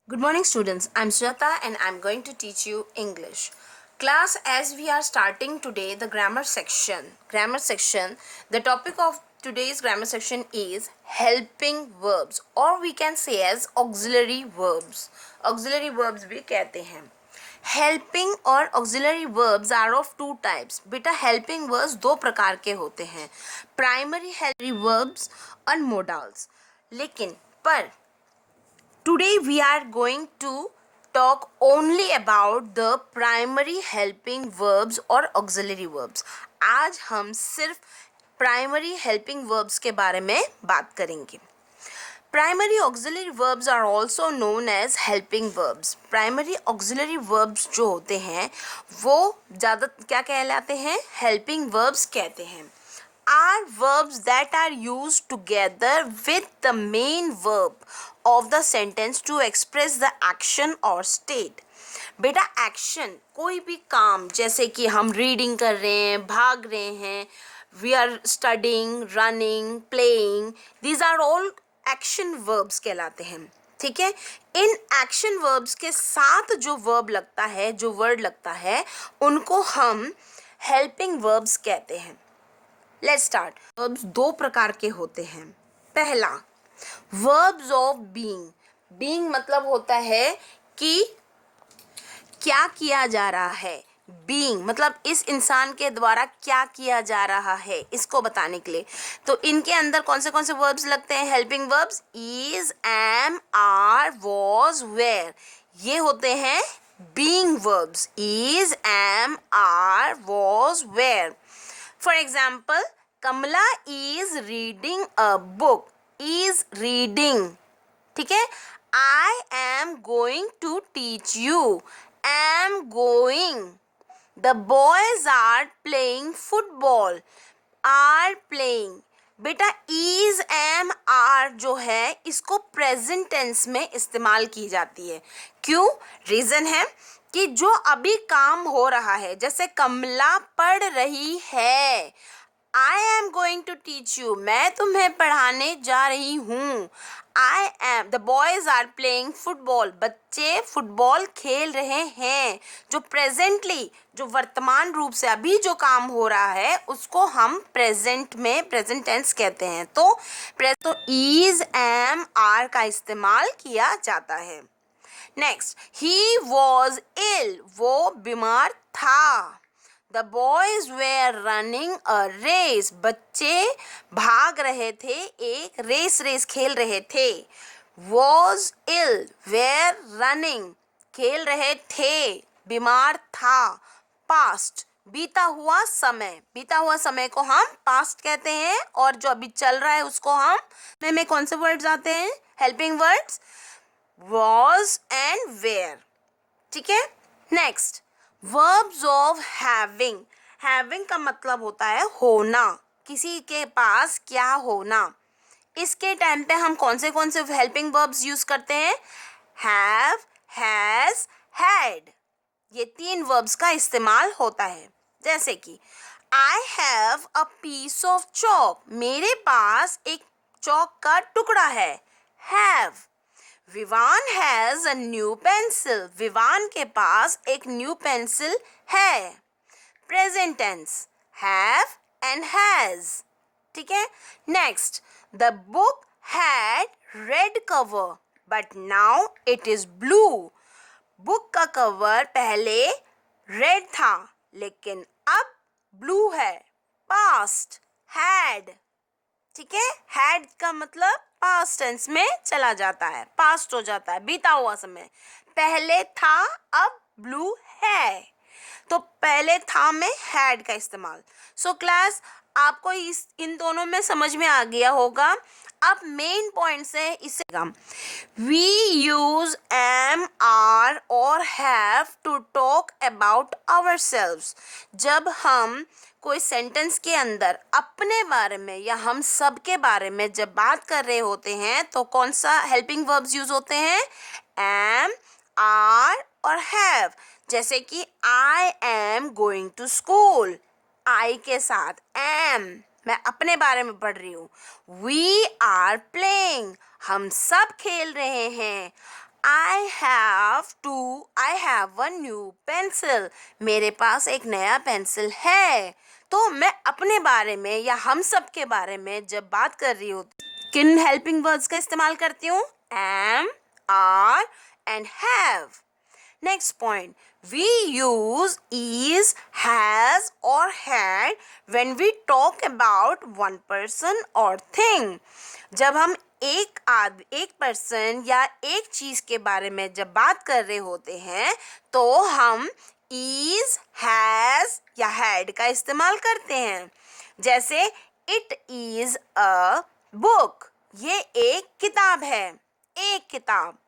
Good morning, students. I'm Sujata and I'm going to teach you English. Class, as we are starting today the grammar section. The topic of today's grammar section is helping verbs, or we can say as auxiliary verbs. Auxiliary verbs भी कहते हैं. Helping और auxiliary verbs are of two types. बेटा helping verbs दो प्रकार के होते हैं, प्राइमरी हेल्पिंग वर्ब्स और मोडाल्स. लेकिन पर today we are going to talk only about the primary helping verbs or auxiliary verbs. आज हम सिर्फ प्राइमरी हेल्पिंग वर्ब्स के बारे में बात करेंगे. Primary auxiliary verbs are also known as helping verbs. Primary auxiliary verbs जो होते हैं वो ज़्यादा क्या कहलाते हैं? हेल्पिंग वर्ब्स कहते हैं. Are verbs that are used together with the main verb of the sentence to express the action or state. बेटा एक्शन, कोई भी काम, जैसे कि हम रीडिंग कर रहे हैं, भाग रहे हैं, we are studying, running, playing, these are all action verbs कहलाते हैं. ठीक है. इन एक्शन वर्ब्स के साथ जो वर्ब लगता है, जो वर्ड लगता है, उनको हम हेल्पिंग वर्ब्स कहते हैं. Let's start. वर्ब्स दो प्रकार के होते हैं. पहला, वर्ब्स ऑफ बीइंग. बीइंग मतलब होता है कि क्या किया जा रहा है. बीइंग मतलब इस इंसान के द्वारा क्या किया जा रहा है, इसको बताने के लिए. तो इनके अंदर कौन से वर्ब्स लगते हैं? Helping verbs. Is, am, are, was, were, ये होते हैं being verbs. Is, am, are, was, were. For example, Kamala is reading a book. Is reading. ठीक है. I am going to teach you. Am going. The boys are playing football. Are playing. बेटा is, am, are जो है इसको present tense में इस्तेमाल की जाती है. क्यों? रीज़न है कि जो अभी काम हो रहा है, जैसे कमला पढ़ रही है. I am going to teach you, मैं तुम्हें पढ़ाने जा रही हूँ. I am, the boys are playing football, बच्चे फुटबॉल खेल रहे हैं. जो प्रेजेंटली, जो वर्तमान रूप से अभी जो काम हो रहा है उसको हम प्रेजेंट में प्रेजेंट टेंस कहते हैं. तो इज, एम, आर का इस्तेमाल किया जाता है. नेक्स्ट, ही वॉज इल, वो बीमार था. The boys were running a race, बच्चे भाग रहे थे, एक रेस खेल रहे थे. वॉज इल, वेयर रनिंग, खेल रहे थे, बीमार था. पास्ट, बीता हुआ समय को हम पास्ट कहते हैं, और जो अभी चल रहा है उसको हम में कौन से वर्ड्स आते हैं? Helping words. was and where. ठीक है. Next, verbs of having. having का मतलब होता है होना, किसी के पास क्या होना. इसके टाइम पे हम कौन से हेल्पिंग verbs यूज करते हैं? have, has, had. ये तीन verbs का इस्तेमाल होता है. जैसे कि I have a piece of chalk, मेरे पास एक चौक का टुकड़ा है. have. Vivaan has a new pencil, Vivaan के पास एक न्यू पेंसिल है. Present tense, have and has. ठीक है. Next, the book had red cover but now it is blue. Book का कवर पहले रेड था लेकिन अब ब्लू है. Past, had. ठीक है. हैड का मतलब पास्ट टेंस में चला जाता है, पास्ट हो जाता है, बीता हुआ समय. पहले था, अब ब्लू है, तो पहले था में हैड का इस्तेमाल. सो क्लास, आपको इन दोनों में समझ में आ गया होगा. अब मेन पॉइंट्स है इसे. वी यूज एम, आर और have to talk about ourselves. जब हम कोई सेंटेंस के अंदर अपने बारे में या हम सब के बारे में जब बात कर रहे होते हैं तो कौन सा हेल्पिंग वर्ब्स यूज होते हैं? एम, आर और हैव. जैसे कि I am going to school, I के साथ एम, मैं अपने बारे में पढ़ रही हूँ. वी आर प्लेइंग, हम सब खेल रहे हैं. I have a new pencil. मेरे पास एक नया पेंसिल है. तो मैं अपने बारे में या हम सब के बारे में जब बात कर रही हूँ, किन हेल्पिंग वर्ड्स का इस्तेमाल करती हूँ? am, are and have. Next point, we use is, has or had when we talk about one person or thing. जब हम एक पर्सन या एक चीज के बारे में जब बात कर रहे होते हैं तो हम is, has या had का इस्तेमाल करते हैं. जैसे it is a book. ये एक किताब है, एक किताब.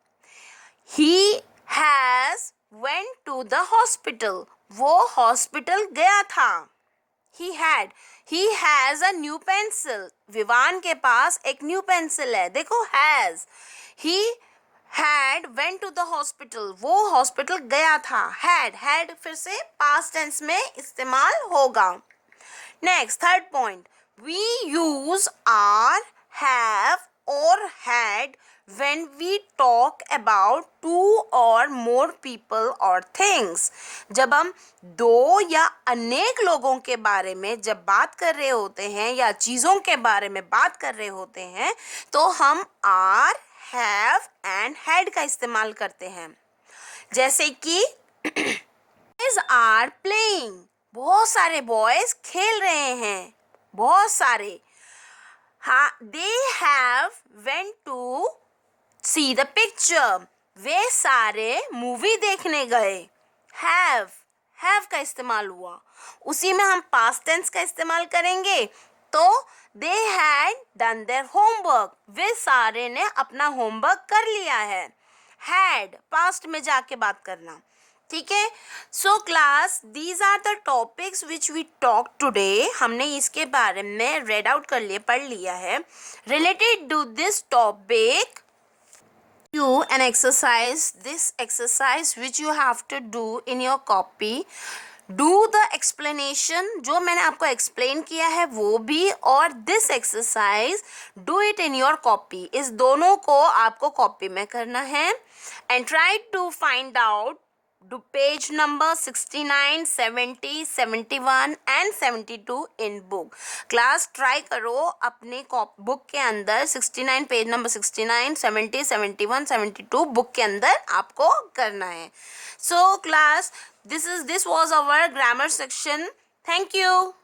He has went to the hospital. वो हॉस्पिटल गया था. He has a new pencil. Vivaan के पास एक न्यू पेंसिल है. देखो has. He had went to the hospital. वो हॉस्पिटल गया था. had फिर से past tense में इस्तेमाल होगा. Next, third point. We use are, have or had when we talk about two or more people or things. जब हम दो या अनेक लोगों के बारे में जब बात कर रहे होते हैं या चीज़ों के बारे में बात कर रहे होते हैं तो हम are, have and had का इस्तेमाल करते हैं. जैसे कि boys are playing. बहुत सारे बॉयज खेल रहे हैं, बहुत सारे. हाँ, they have went to see the picture. वे सारे मूवी देखने गए. have का इस्तेमाल हुआ. उसी में हम past tense का इस्तेमाल करेंगे तो they had done their homework. वे सारे ने अपना होमवर्क कर लिया है. had past में जाके बात करना. ठीक है. So class, these are the topics which we talk today. हमने इसके बारे में रेड आउट कर लिया, पढ़ लिया है. Related to this topic you an exercise, this exercise which you have to do in your copy. Do the explanation, जो मैंने आपको explain किया है वो भी, और this exercise do it in your copy. इस दोनों को आपको कॉपी में करना है. And try to find out do page number 69, 70, 71 and 72 in book. Class try करो अपने बुक के अंदर 69 पेज नंबर 69, 70, 71, 72 बुक के अंदर आपको करना है. So class, this was our grammar section. Thank you.